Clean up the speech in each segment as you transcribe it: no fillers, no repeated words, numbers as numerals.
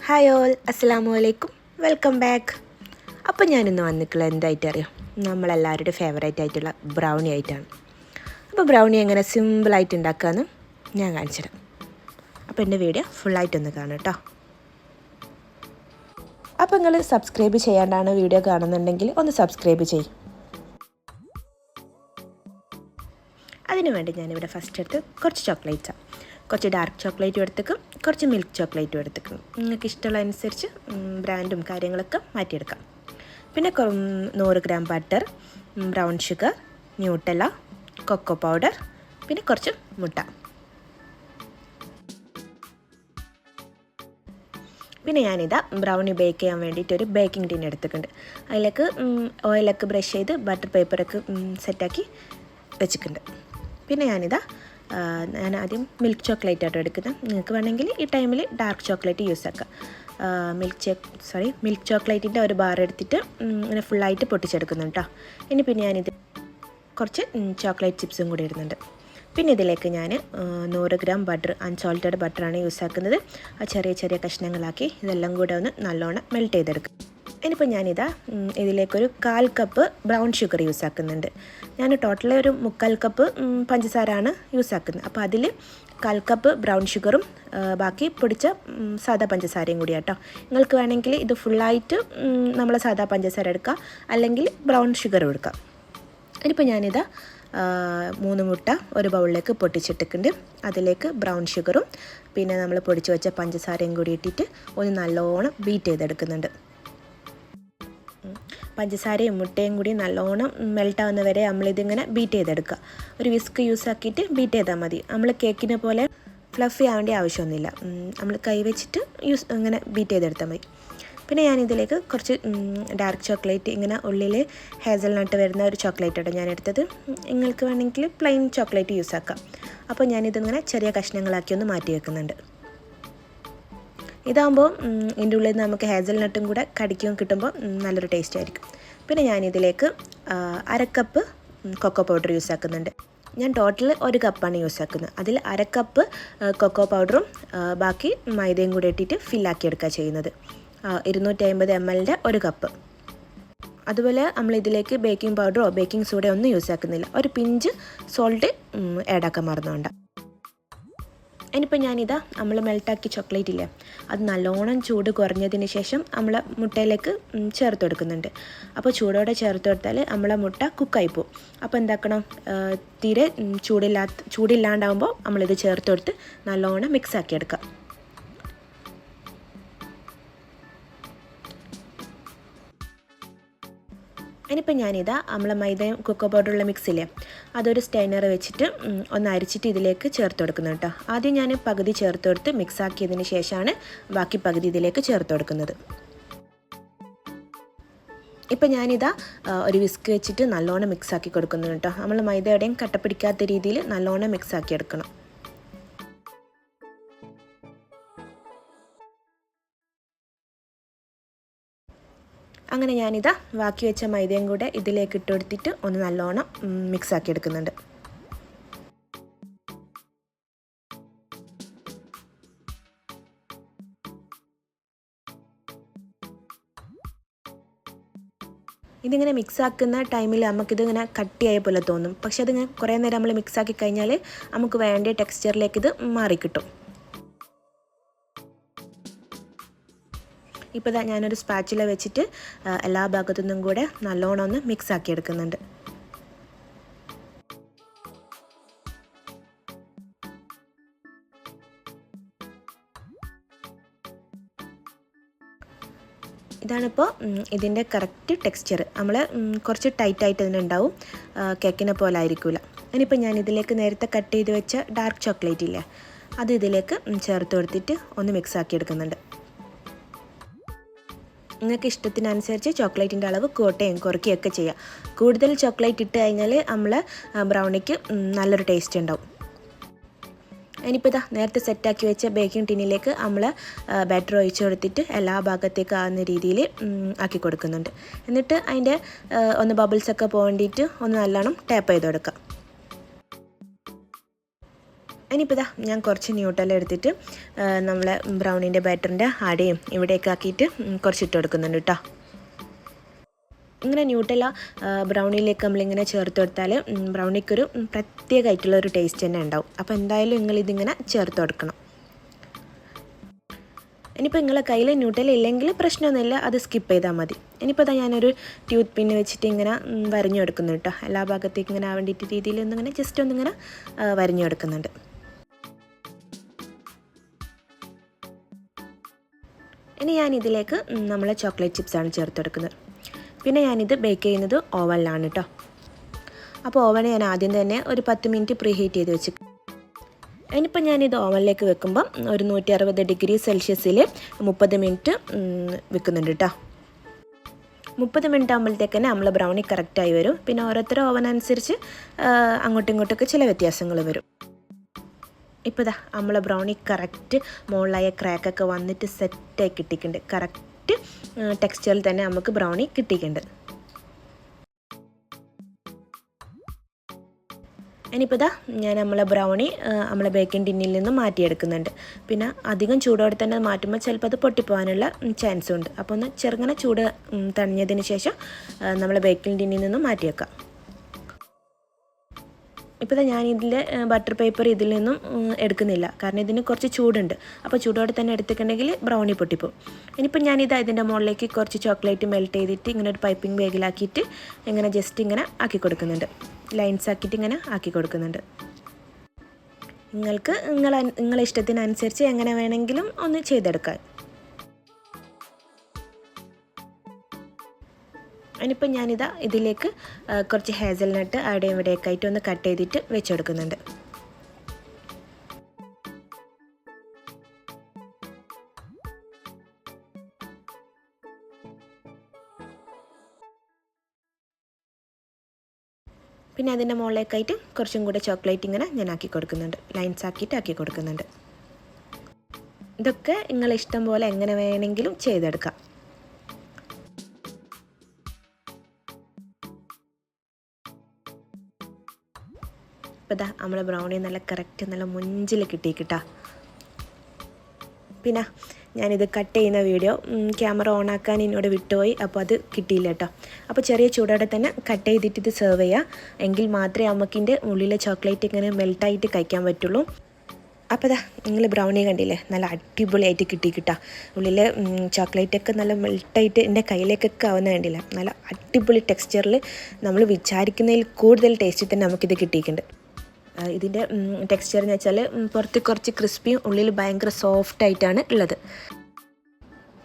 Hi all, അസ്സലാമു അലൈക്കും, welcome back. അപ്പോൾ ഞാനിന്ന് വന്നിട്ടുള്ള എന്തായിട്ട് അറിയാം, നമ്മളെല്ലാവരുടെ ഫേവറേറ്റ് ആയിട്ടുള്ള ബ്രൗണി ആയിട്ടാണ്. അപ്പോൾ ബ്രൗണി എങ്ങനെ സിമ്പിളായിട്ട് ഉണ്ടാക്കാമെന്ന് ഞാൻ കാണിച്ചു തരാം. അപ്പോൾ എൻ്റെ വീഡിയോ ഫുള്ളായിട്ടൊന്ന് കാണും കേട്ടോ. അപ്പോൾ നിങ്ങൾ സബ്സ്ക്രൈബ് ചെയ്യാണ്ടാണ് വീഡിയോ കാണുന്നുണ്ടെങ്കിൽ ഒന്ന് സബ്സ്ക്രൈബ് ചെയ്യും. അതിനു വേണ്ടി ഞാനിവിടെ ഫസ്റ്റ് എടുത്ത് കുറച്ച് ചോക്ലേറ്റ്സാണ്, കുറച്ച് ഡാർക്ക് ചോക്ലേറ്റും എടുത്തേക്കും കുറച്ച് മിൽക്ക് ചോക്ലേറ്റും എടുത്തേക്കും. നിങ്ങൾക്ക് ഇഷ്ടമുള്ള അനുസരിച്ച് ബ്രാൻഡും കാര്യങ്ങളൊക്കെ മാറ്റിയെടുക്കാം. പിന്നെ 100 gram butter, brown sugar, Nutella, cocoa powder, പിന്നെ കുറച്ച് മുട്ട. പിന്നെ ഞാനിതാ ബ്രൗണി ബേക്ക് ചെയ്യാൻ വേണ്ടിയിട്ടൊരു ബേക്കിംഗ് ടിൻ എടുത്തിട്ടുണ്ട്. അതിലേക്ക് ഓയിലൊക്കെ ബ്രഷ് ചെയ്ത് ബട്ടർ പേപ്പറൊക്കെ സെറ്റാക്കി വെച്ചിട്ടുണ്ട്. പിന്നെ ഞാൻ ആദ്യം മിൽക്ക് ചോക്ലേറ്റ് ആട്ടോ എടുക്കുന്നത്. നിങ്ങൾക്ക് വേണമെങ്കിൽ ഈ ടൈമിൽ ഡാർക്ക് ചോക്ലേറ്റ് യൂസ് ആക്കാം. മിൽക്ക് ചോക്ലേറ്റിൻ്റെ ഒരു ബാർ എടുത്തിട്ട് ഇങ്ങനെ ഫുള്ളായിട്ട് പൊട്ടിച്ചെടുക്കുന്നുണ്ട് കേട്ടോ. പിന്നെ ഞാനിത് കുറച്ച് ചോക്ലേറ്റ് ചിപ്സും കൂടി ഇടുന്നുണ്ട്. പിന്നെ ഇതിലേക്ക് ഞാൻ 100 ഗ്രാം ബട്ടർ, അൺസോൾട്ടഡ് ബട്ടറാണ് യൂസ് ആക്കുന്നത്. ചെറിയ ചെറിയ കഷ്ണങ്ങളാക്കി ഇതെല്ലാം കൂടെ ഒന്ന് നല്ലോണം മെൽറ്റ് ചെയ്തെടുക്കും. ഇനിയിപ്പോൾ ഞാനിതാ ഇതിലേക്കൊരു 1/4 കപ്പ് ബ്രൗൺ ഷുഗർ യൂസ് ആക്കുന്നുണ്ട്. ഞാൻ ടോട്ടൽ ഒരു 3/4 കപ്പ് പഞ്ചസാരയാണ് യൂസ് ആക്കുന്നത്. അപ്പോൾ അതിൽ 1/4 കപ്പ് ബ്രൗൺ ഷുഗറും ബാക്കി പൊടിച്ച സാദാ പഞ്ചസാരയും കൂടി കേട്ടോ. നിങ്ങൾക്ക് വേണമെങ്കിൽ ഇത് ഫുള്ളായിട്ട് നമ്മൾ സാദാ പഞ്ചസാര എടുക്കാം, അല്ലെങ്കിൽ ബ്രൗൺ ഷുഗറും എടുക്കാം. ഇനിയിപ്പോൾ ഞാനിതാ 3 മുട്ട ഒരു ബൗളിലേക്ക് പൊട്ടിച്ചിട്ടിട്ടുണ്ട്. അതിലേക്ക് ബ്രൗൺ ഷുഗറും പിന്നെ നമ്മൾ പൊടിച്ച് വെച്ച പഞ്ചസാരയും കൂടി ഇട്ടിട്ട് ഒന്ന് നല്ലോണം ബീറ്റ് ചെയ്തെടുക്കുന്നുണ്ട്. പഞ്ചസാരയും മുട്ടയും കൂടി നല്ലോണം മെൽട്ടാവുന്ന വരെ നമ്മളിതിങ്ങനെ ബീറ്റ് ചെയ്തെടുക്കുക. ഒരു വിസ്ക് യൂസ് ആക്കിയിട്ട് ബീറ്റ് ചെയ്താൽ മതി. നമ്മൾ കേക്കിനെ പോലെ ഫ്ലഫി ആവേണ്ട ആവശ്യമൊന്നുമില്ല. നമ്മൾ കൈ വെച്ചിട്ട് ഇങ്ങനെ ബീറ്റ് ചെയ്തെടുത്താൽ മതി. പിന്നെ ഞാനിതിലേക്ക് കുറച്ച് ഡാർക്ക് ചോക്ലേറ്റ്, ഇങ്ങനെ ഉള്ളിൽ ഹേസൽനട്ട് വരുന്ന ഒരു ചോക്ലേറ്റാണ് ഞാൻ എടുത്തത്. നിങ്ങൾക്ക് വേണമെങ്കിൽ പ്ലെയിൻ ചോക്ലേറ്റ് യൂസ് ആക്കാം. അപ്പോൾ ഞാനിതിങ്ങനെ ചെറിയ കഷ്ണങ്ങളാക്കി ഒന്ന് മാറ്റി വെക്കുന്നുണ്ട്. ഇതാകുമ്പോൾ ഇതിൻ്റെ ഉള്ളിൽ നിന്ന് നമുക്ക് ഹേസൽനട്ടും കൂടെ കടിക്കും കിട്ടുമ്പോൾ നല്ലൊരു ടേസ്റ്റ് ആയിരിക്കും. പിന്നെ ഞാനിതിലേക്ക് 1/2 കപ്പ് കൊക്കോ പൗഡർ യൂസ് ആക്കുന്നുണ്ട്. ഞാൻ ടോട്ടൽ 1 കപ്പാണ് യൂസ് ആക്കുന്നത്. അതിൽ 1/2 കപ്പ് കൊക്കോ പൗഡറും ബാക്കി മൈദയും കൂടി ഇട്ടിട്ട് ഫില്ലാക്കി എടുക്കുക ചെയ്യുന്നത്. 250 ml 1 കപ്പ്. അതുപോലെ നമ്മൾ ഇതിലേക്ക് ബേക്കിംഗ് പൗഡറോ ബേക്കിംഗ് സോഡയോ ഒന്നും യൂസ് ആക്കുന്നില്ല. ഒരു പിഞ്ച് സോൾട്ട് ആഡാക്കാൻ മറന്നുകൊണ്ട. ഇനിയിപ്പോൾ ഞാനിതാ നമ്മൾ മെൽട്ടാക്കി ചോക്ലേറ്റ് ഇല്ലേ, അത് നല്ലോണം ചൂട് കുറഞ്ഞതിന് ശേഷം നമ്മൾ മുട്ടയിലേക്ക് ചേർത്ത് കൊടുക്കുന്നുണ്ട്. അപ്പോൾ ചൂടോടെ ചേർത്ത് കൊടുത്താൽ നമ്മളെ മുട്ട കുക്കായി പോകും. അപ്പോൾ എന്താക്കണം, തീരെ ചൂടില്ലാണ്ടാവുമ്പോൾ നമ്മളിത് ചേർത്ത് കൊടുത്ത് നല്ലോണം മിക്സാക്കി എടുക്കാം. ഇനിയിപ്പോൾ ഞാനിതാ നമ്മളെ മൈദയും കൊക്കോ പൗഡറുള്ള മിക്സില്ലേ, അതൊരു സ്റ്റൈനർ വെച്ചിട്ട് ഒന്ന് അരിച്ചിട്ട് ഇതിലേക്ക് ചേർത്ത് കൊടുക്കുന്നത് കേട്ടോ. ആദ്യം ഞാൻ പകുതി ചേർത്ത് കൊടുത്ത് മിക്സാക്കിയതിന് ശേഷമാണ് ബാക്കി പകുതി ഇതിലേക്ക് ചേർത്ത് കൊടുക്കുന്നത്. ഇപ്പം ഞാനിതാ ഒരു വിസ്ക് വെച്ചിട്ട് നല്ലോണം മിക്സാക്കി കൊടുക്കുന്നു കേട്ടോ. നമ്മൾ മൈദ എവിടെയും കട്ടപ്പിടിക്കാത്ത രീതിയിൽ നല്ലോണം മിക്സാക്കി എടുക്കണം. അങ്ങനെ ഞാനിതാ ബാക്കി വെച്ച മൈദയും കൂടെ ഇതിലേക്ക് ഇട്ട് കൊടുത്തിട്ട് ഒന്ന് നല്ലോണം മിക്സാക്കി എടുക്കുന്നുണ്ട്. ഇതിങ്ങനെ മിക്സാക്കുന്ന ടൈമിൽ നമുക്കിതിങ്ങനെ കട്ടിയായ പോലെ തോന്നും. പക്ഷെ അതിങ്ങനെ കുറേ നേരം നമ്മൾ മിക്സാക്കി കഴിഞ്ഞാൽ നമുക്ക് വേണ്ട ടെക്സ്ചറിലേക്ക് ഇത് മാറിക്കിട്ടും. ഇപ്പോൾ ഞാനൊരു സ്പാച്ചുല വെച്ചിട്ട് എല്ലാ ഭാഗത്തു നിന്നും കൂടെ നല്ലോണം ഒന്ന് മിക്സാക്കി എടുക്കുന്നുണ്ട്. ഇതാണിപ്പോൾ ഇതിൻ്റെ കറക്റ്റ് ടെക്സ്ചർ. നമ്മൾ കുറച്ച് ടൈറ്റായിട്ട് ഇതിനുണ്ടാവും, കേക്കിനെ പോലെ ആയിരിക്കില്ല. ഇനിയിപ്പോൾ ഞാനിതിലേക്ക് നേരത്തെ കട്ട് ചെയ്ത് വെച്ച ഡാർക്ക് ചോക്ലേറ്റ് ഇല്ലേ, അത് ഇതിലേക്ക് ചേർത്ത് കൊടുത്തിട്ട് ഒന്ന് മിക്സാക്കി എടുക്കുന്നുണ്ട്. നിങ്ങൾക്ക് ഇഷ്ടത്തിനനുസരിച്ച് ചോക്ലേറ്റിൻ്റെ അളവ് കൂട്ടുകയും കുറയ്ക്കുകയൊക്കെ ചെയ്യാം. കൂടുതൽ ചോക്ലേറ്റ് ഇട്ട് കഴിഞ്ഞാൽ നമ്മൾ ബ്രൗണിക്ക് നല്ലൊരു ടേസ്റ്റ് ഉണ്ടാവും. ഇനിയിപ്പോൾ ഇതാ നേരത്തെ സെറ്റാക്കി വെച്ച ബേക്കിംഗ് ടിന്നിലേക്ക് നമ്മൾ ബാറ്റർ ഒഴിച്ച് കൊടുത്തിട്ട് എല്ലാ ഭാഗത്തേക്ക് ആകുന്ന രീതിയിൽ ആക്കി കൊടുക്കുന്നുണ്ട്. എന്നിട്ട് അതിൻ്റെ ഒന്ന് ബബിൾസൊക്കെ പോകേണ്ടിയിട്ട് ഒന്ന് നല്ലോണം ടാപ്പ് ചെയ്ത് കൊടുക്കാം. ഇനിയിപ്പോൾ ഇതാ ഞാൻ കുറച്ച് ന്യൂട്ടെല്ല എടുത്തിട്ട് നമ്മളെ ബ്രൗണീൻ്റെ ബാറ്ററിൻ്റെ അടയും ഇവിടെയൊക്കെ ആക്കിയിട്ട് കുറച്ചിട്ട് കൊടുക്കുന്നുണ്ട് കേട്ടോ. ഇങ്ങനെ ന്യൂട്ടെല്ല ബ്രൗണിയിലേക്ക് നമ്മളിങ്ങനെ ചേർത്ത് കൊടുത്താൽ ബ്രൗണിക്കൊരു പ്രത്യേകമായിട്ടുള്ളൊരു ടേസ്റ്റ് തന്നെ ഉണ്ടാവും. അപ്പോൾ എന്തായാലും നിങ്ങളിതിങ്ങനെ ചേർത്ത് കൊടുക്കണം. ഇനിയിപ്പോൾ നിങ്ങളെ കയ്യിൽ ന്യൂട്ടെല്ല ഇല്ലെങ്കിൽ പ്രശ്നമൊന്നുമില്ല, അത് സ്കിപ്പ് ചെയ്താൽ മതി. ഇനിയിപ്പോൾ അതാ ഞാനൊരു ട്യൂത്ത് പിന്ന് വെച്ചിട്ട് ഇങ്ങനെ വരഞ്ഞു കൊടുക്കുന്നു കേട്ടോ. എല്ലാ ഭാഗത്തേക്കും ഇങ്ങനെ ആവേണ്ടിയിട്ട് രീതിയിൽ ഒന്നിങ്ങനെ ജസ്റ്റ് ഒന്നിങ്ങനെ വരഞ്ഞു കൊടുക്കുന്നുണ്ട്. ഇനി ഞാനിതിലേക്ക് നമ്മളെ ചോക്ലേറ്റ് ചിപ്സാണ് ചേർത്ത് കൊടുക്കുന്നത്. പിന്നെ ഞാനിത് ബേക്ക് ചെയ്യുന്നത് ഓവനിലാണ് കേട്ടോ. അപ്പോൾ ഓവൻ ഞാൻ ആദ്യം തന്നെ ഒരു 10 മിനിറ്റ് പ്രീ ഹീറ്റ് ചെയ്ത് വെച്ച്. ഇനിയിപ്പോൾ ഞാനിത് ഓവനിലേക്ക് വെക്കുമ്പം ഒരു 160 ഡിഗ്രി സെൽഷ്യസിൽ 30 മിനിറ്റ് വെക്കുന്നുണ്ട് കേട്ടോ. 30 മിനിറ്റ് ആകുമ്പോഴത്തേക്ക് തന്നെ നമ്മൾ ബ്രൗണി കറക്റ്റായി വരും. പിന്നെ ഓരോരുത്തരും ഓവൻ അനുസരിച്ച് അങ്ങോട്ടും ഇങ്ങോട്ടൊക്കെ ചില വ്യത്യാസങ്ങൾ വരും. ഇപ്പോൾ ഇതാ നമ്മളെ ബ്രൗണി കറക്റ്റ് മുകളിലായ ക്രാക്കൊക്കെ വന്നിട്ട് സെറ്റായി കിട്ടിയിട്ടുണ്ട്. കറക്റ്റ് ടെക്സ്ചറിൽ തന്നെ നമുക്ക് ബ്രൗണി കിട്ടിയിട്ടുണ്ട്. ഇനിയിപ്പോൾ ഇതാ ഞാൻ നമ്മളെ ബ്രൗണി നമ്മളെ ബേക്കിംഗ് ടിന്നിൽ നിന്ന് മാറ്റിയെടുക്കുന്നുണ്ട്. പിന്നെ അധികം ചൂടോടെ തന്നെ മാറ്റുമ്പോൾ ചിലപ്പോൾ അത് പൊട്ടിപ്പോകാനുള്ള ചാൻസും ഉണ്ട്. അപ്പോൾ ഒന്ന് ചെറുങ്ങനെ ചൂട് തണിഞ്ഞതിന് ശേഷം നമ്മളെ ബേക്കിംഗ് ടിന്നിൽ നിന്ന് മാറ്റിയേക്കാം. ഇപ്പോൾ ഞാനിതിൽ ബട്ടർ പേപ്പർ ഇതിൽ നിന്നും എടുക്കുന്നില്ല, കാരണം ഇതിന് കുറച്ച് ചൂടുണ്ട്. അപ്പോൾ ചൂടോടെ തന്നെ എടുത്തിട്ടുണ്ടെങ്കിൽ ബ്രൗണി പൊട്ടിപ്പോവും. ഇനിയിപ്പോൾ ഞാനിത് ഇതിൻ്റെ മുകളിലേക്ക് കുറച്ച് ചോക്ലേറ്റ് മെൽറ്റ് ചെയ്തിട്ട് ഇങ്ങനെ ഒരു പൈപ്പിംഗ് ബാഗിലാക്കിയിട്ട് ഇങ്ങനെ ജസ്റ്റ് ഇങ്ങനെ ആക്കി കൊടുക്കുന്നുണ്ട്. ലൈൻസ് ആക്കിയിട്ട് ഇങ്ങനെ ആക്കി കൊടുക്കുന്നുണ്ട്. നിങ്ങൾക്ക് നിങ്ങളെ ഇഷ്ടത്തിനനുസരിച്ച് എങ്ങനെ വേണമെങ്കിലും ഒന്ന് ചെയ്തെടുക്കാം. ഇനിയിപ്പോൾ ഞാനിതാ ഇതിലേക്ക് കുറച്ച് ഹേസൽനട്ട് അവിടെയും ഇവിടെയൊക്കെ ആയിട്ട് ഒന്ന് കട്ട് ചെയ്തിട്ട് വെച്ചെടുക്കുന്നുണ്ട്. പിന്നെ അതിൻ്റെ മുകളിലേക്കായിട്ട് കുറച്ചും കൂടെ ചോക്ലേറ്റ് ഇങ്ങനെ ഞാൻ ആക്കി കൊടുക്കുന്നുണ്ട്. ലൈൻസ് ആക്കിയിട്ട് ആക്കി കൊടുക്കുന്നുണ്ട്. ഇതൊക്കെ നിങ്ങളെ ഇഷ്ടം പോലെ എങ്ങനെ വേണമെങ്കിലും ചെയ്തെടുക്കാം. ഇപ്പോൾ ഇതാ നമ്മളെ ബ്രൗണി നല്ല കറക്റ്റ് നല്ല മുഞ്ചിൽ കിട്ടിയിട്ടാ. പിന്നെ ഞാനിത് കട്ട് ചെയ്യുന്ന വീഡിയോ ക്യാമറ ഓണാക്കാൻ എന്നോട് വിട്ടുപോയി, അപ്പോൾ അത് കിട്ടിയില്ല കേട്ടോ. അപ്പോൾ ചെറിയ ചൂടോടെ തന്നെ കട്ട് ചെയ്തിട്ട് ഇത് സെർവ് ചെയ്യുക, എങ്കിൽ മാത്രമേ നമുക്കിൻ്റെ ഉള്ളിലെ ചോക്ലേറ്റ് ഇങ്ങനെ മെൽട്ടായിട്ട് കഴിക്കാൻ പറ്റുള്ളൂ. അപ്പോൾ ഇതാ നിങ്ങൾ ബ്രൗണി കണ്ടില്ലേ, നല്ല അടിപൊളിയായിട്ട് കിട്ടിക്കിട്ടാ. ഉള്ളിൽ ചോക്ലേറ്റൊക്കെ നല്ല മെൽട്ടായിട്ട് എൻ്റെ കയ്യിലേക്കൊക്കെ ആവുന്ന കണ്ടില്ല. നല്ല അടിപൊളി ടെക്സ്ചറിൽ നമ്മൾ വിചാരിക്കുന്നതിൽ കൂടുതൽ ടേസ്റ്റിൽ തന്നെ നമുക്കിത് കിട്ടിയിട്ടുണ്ട്. ഇതിൻ്റെ ടെക്സ്ചർ എന്ന് വെച്ചാൽ പുറത്ത് കുറച്ച് ക്രിസ്പിയും ഉള്ളിൽ ഭയങ്കര സോഫ്റ്റായിട്ടാണ് ഉള്ളത്.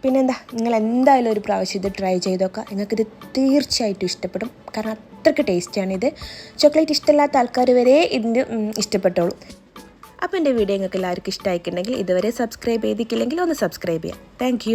പിന്നെന്താ, നിങ്ങൾ എന്തായാലും ഒരു പ്രാവശ്യം ഇത് ട്രൈ ചെയ്ത് നോക്കുക. നിങ്ങൾക്കിത് തീർച്ചയായിട്ടും ഇഷ്ടപ്പെടും, കാരണം അത്രയ്ക്ക് ടേസ്റ്റിയാണിത്. ചോക്ലേറ്റ് ഇഷ്ടമില്ലാത്ത ആൾക്കാർ വരെ ഇതിൻ്റെ ഇഷ്ടപ്പെട്ടോളൂ. അപ്പോൾ എൻ്റെ വീഡിയോ നിങ്ങൾക്ക് എല്ലാവർക്കും ഇഷ്ടമായിട്ടുണ്ടെങ്കിൽ ഇതുവരെ സബ്സ്ക്രൈബ് ചെയ്തിട്ടില്ലെങ്കിൽ ഒന്ന് സബ്സ്ക്രൈബ് ചെയ്യാം. താങ്ക്